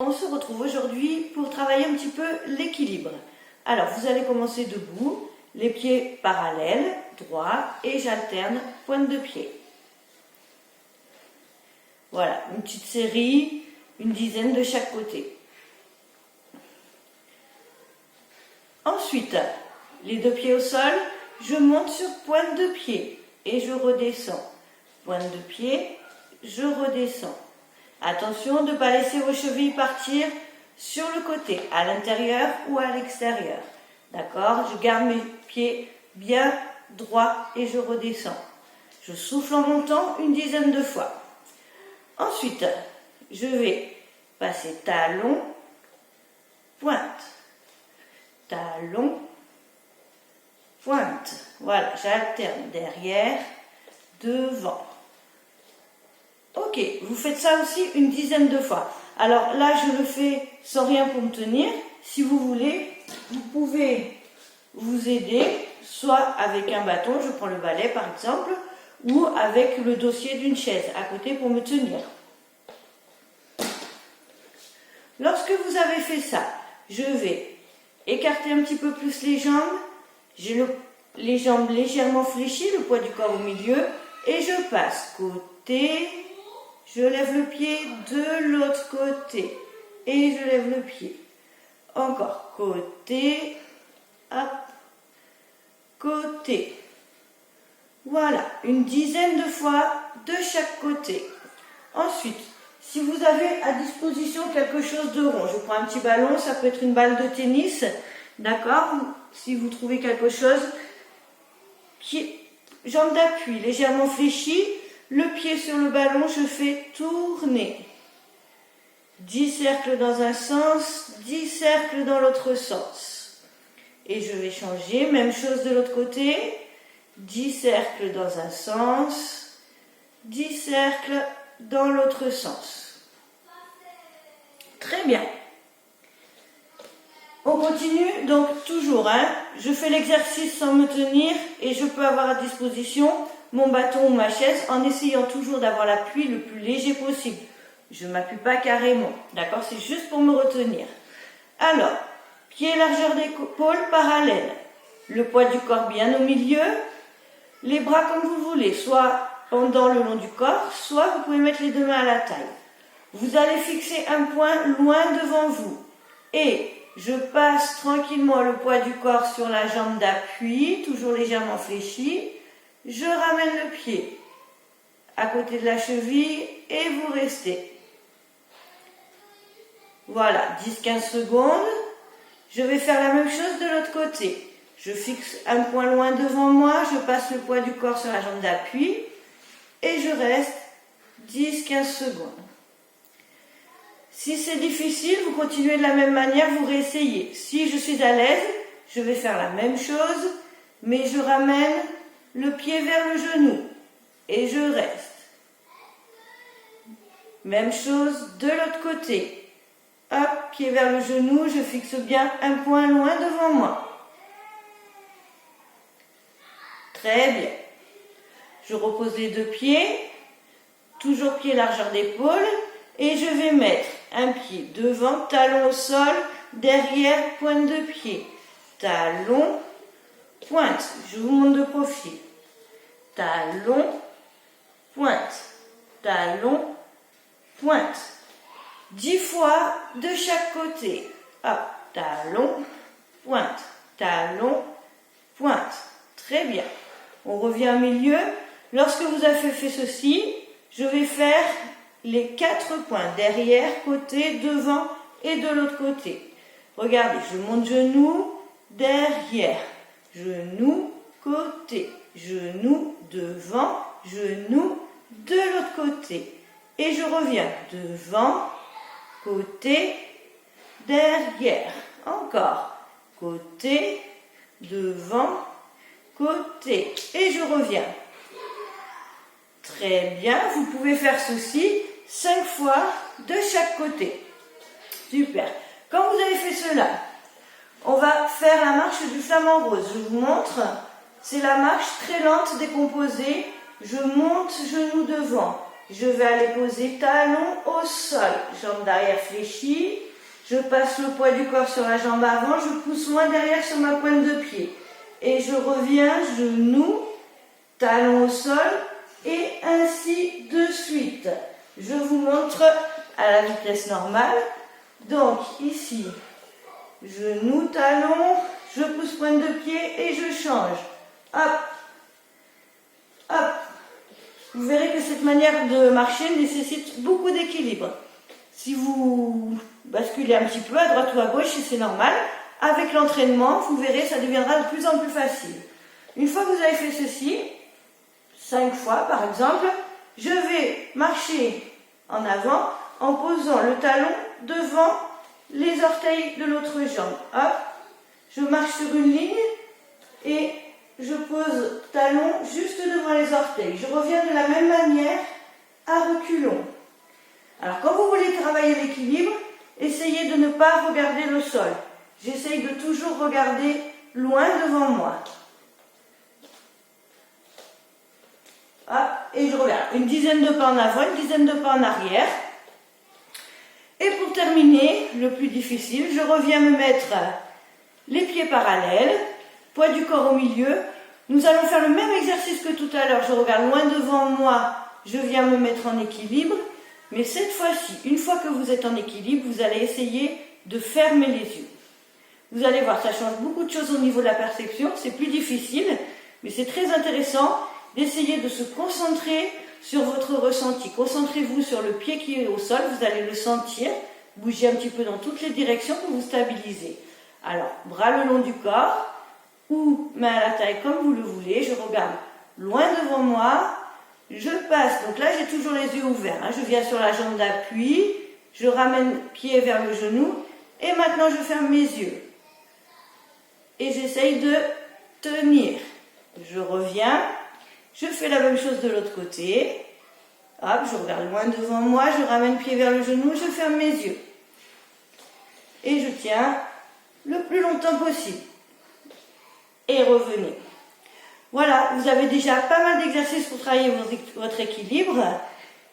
On se retrouve aujourd'hui pour travailler un petit peu l'équilibre. Alors, vous allez commencer debout, les pieds parallèles, droits, et j'alterne pointe de pied. Voilà, une petite série, une dizaine de chaque côté. Ensuite, les deux pieds au sol, je monte sur pointe de pied et je redescends. Pointe de pied, je redescends. Attention de ne pas laisser vos chevilles partir sur le côté, à l'intérieur ou à l'extérieur. D'accord? Je garde mes pieds bien droits et je redescends. Je souffle en montant une dizaine de fois. Ensuite, je vais passer talon, pointe, talon, pointe. Voilà, j'alterne derrière, devant. Ok, vous faites ça aussi une dizaine de fois. Alors là, je le fais sans rien pour me tenir. Si vous voulez, vous pouvez vous aider, soit avec un bâton, je prends le balai par exemple, ou avec le dossier d'une chaise à côté pour me tenir. Lorsque vous avez fait ça, je vais écarter un petit peu plus les jambes. J'ai les jambes légèrement fléchies, le poids du corps au milieu, et je passe côté. Je lève le pied de l'autre côté et je lève le pied. Encore côté, hop, côté. Voilà, une dizaine de fois de chaque côté. Ensuite, si vous avez à disposition quelque chose de rond, je prends un petit ballon, ça peut être une balle de tennis, d'accord? Si vous trouvez quelque chose qui, jambe d'appui légèrement fléchie, le pied sur le ballon, je fais tourner. 10 cercles dans un sens, 10 cercles dans l'autre sens. Et je vais changer, même chose de l'autre côté. 10 cercles dans un sens, 10 cercles dans l'autre sens. Très bien. On continue, donc toujours, je fais l'exercice sans me tenir et je peux avoir à disposition mon bâton ou ma chaise en essayant toujours d'avoir l'appui le plus léger possible. Je ne m'appuie pas carrément, d'accord? C'est juste pour me retenir. Alors, pied largeur d'épaule parallèle, le poids du corps bien au milieu, les bras comme vous voulez, soit pendant le long du corps, soit vous pouvez mettre les deux mains à la taille. Vous allez fixer un point loin devant vous et je passe tranquillement le poids du corps sur la jambe d'appui, toujours légèrement fléchie. Je ramène le pied à côté de la cheville et vous restez. Voilà, 10-15 secondes. Je vais faire la même chose de l'autre côté. Je fixe un point loin devant moi, je passe le poids du corps sur la jambe d'appui et je reste 10-15 secondes. Si c'est difficile, vous continuez de la même manière, vous réessayez. Si je suis à l'aise, je vais faire la même chose, mais je ramène le pied vers le genou et je reste. Même chose de l'autre côté. Hop, pied vers le genou, je fixe bien un point loin devant moi. Très bien. Je repose les deux pieds, toujours pied largeur d'épaule, et je vais mettre un pied devant, talon au sol, derrière, pointe de pied. Talon, pointe. Je vous montre de profil. Talon, pointe. Talon, pointe. 10 fois de chaque côté. Hop, talon, pointe. Talon, pointe. Très bien. On revient au milieu. Lorsque vous avez fait ceci, je vais faire les 4 points. Derrière, côté, devant et de l'autre côté. Regardez, je monte genou, derrière. Genou, côté. Genou, devant. Genou, de l'autre côté. Et je reviens devant, côté, derrière. Encore. Côté, devant, côté. Et je reviens. Très bien. Vous pouvez faire ceci 5 fois de chaque côté. Super. Quand vous avez fait cela, on va faire la marche du flamant rose. Je vous montre. C'est la marche très lente décomposée. Je monte genou devant. je vais aller poser talon au sol, jambe d'arrière fléchie, je passe le poids du corps sur la jambe avant, je pousse loin derrière sur ma pointe de pied. Et je reviens, genou, talon au sol, et ainsi de suite. Je vous montre à la vitesse normale. Donc ici, genou, talon, je pousse pointe de pied et je change. Hop, hop. Vous verrez que cette manière de marcher nécessite beaucoup d'équilibre. Si vous basculez un petit peu à droite ou à gauche, c'est normal. Avec l'entraînement, vous verrez, ça deviendra de plus en plus facile. Une fois que vous avez fait ceci, 5 fois par exemple, je vais marcher en avant en posant le talon devant les orteils de l'autre jambe. Hop, je marche sur une ligne et je pose talon juste devant les orteils. Je reviens de la même manière à reculons. Alors quand vous voulez travailler l'équilibre, essayez de ne pas regarder le sol. J'essaye de toujours regarder loin devant moi. Hop, et je regarde. Une dizaine de pas en avant, une dizaine de pas en arrière. Et pour terminer, le plus difficile, je reviens me mettre les pieds parallèles, poids du corps au milieu. Nous allons faire le même exercice que tout à l'heure. Je regarde loin devant moi, je viens me mettre en équilibre. Mais cette fois-ci, une fois que vous êtes en équilibre, vous allez essayer de fermer les yeux. Vous allez voir, ça change beaucoup de choses au niveau de la perception. C'est plus difficile, mais c'est très intéressant d'essayer de se concentrer sur votre ressenti. Concentrez-vous sur le pied qui est au sol, vous allez le sentir. Bougez un petit peu dans toutes les directions pour vous stabiliser. Alors, bras le long du corps ou main à la taille comme vous le voulez. Je regarde loin devant moi. Je passe, donc là j'ai toujours les yeux ouverts. Je viens sur la jambe d'appui. Je ramène pied vers le genou. Et maintenant je ferme mes yeux. Et j'essaye de tenir. Je reviens. Je fais la même chose de l'autre côté. Hop, je regarde loin devant moi, je ramène pied vers le genou, je ferme mes yeux. Et je tiens le plus longtemps possible. Et revenez. Voilà, vous avez déjà pas mal d'exercices pour travailler votre équilibre.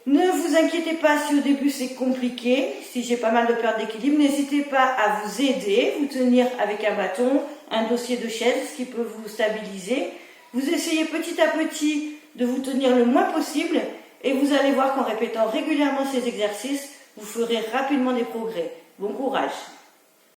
Ne vous inquiétez pas si au début c'est compliqué, si j'ai pas mal de perte d'équilibre, n'hésitez pas à vous aider, vous tenir avec un bâton, un dossier de chaise, ce qui peut vous stabiliser. Vous essayez petit à petit de vous tenir le moins possible et vous allez voir qu'en répétant régulièrement ces exercices, vous ferez rapidement des progrès. Bon courage!